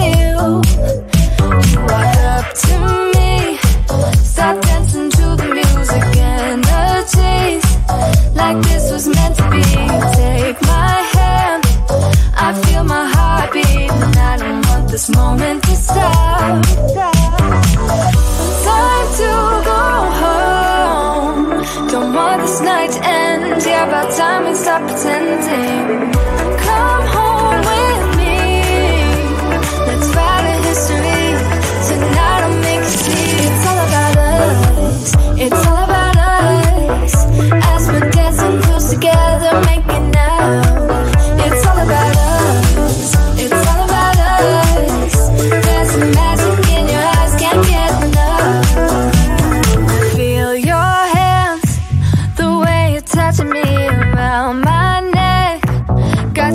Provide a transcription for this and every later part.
you. You walk up to me, start dancing to the music and the chase, like this was meant to be. Take my hand, I feel my heart beat, and I don't want this moment to stop. Time to go home, don't want this night to end. Yeah, about time we stop pretending. Come home with me, let's write a history. Tonight I'll make you see. It's all about us, it's all about us. As we're dancing close together, making out. It's all about us, it's all about us. There's some magic in your eyes, can't get enough. Feel your hands, the way you're touching me around my neck. Got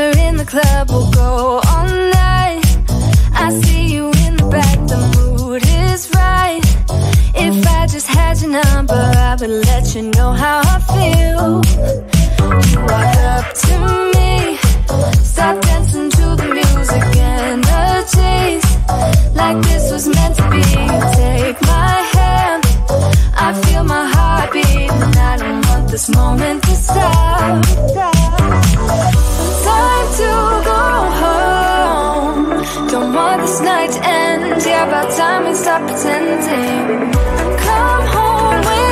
we're in the club, we'll go all night. I see you in the back, the mood is right. If I just had your number, I would let you know how I feel. You walk up to me, start dancing to the music, energies like this was meant to be. Take my hand, I feel my heart beat, and I don't want this moment to stop. Time to go home, don't want this night to end. Yeah, about time we stop pretending. Come home with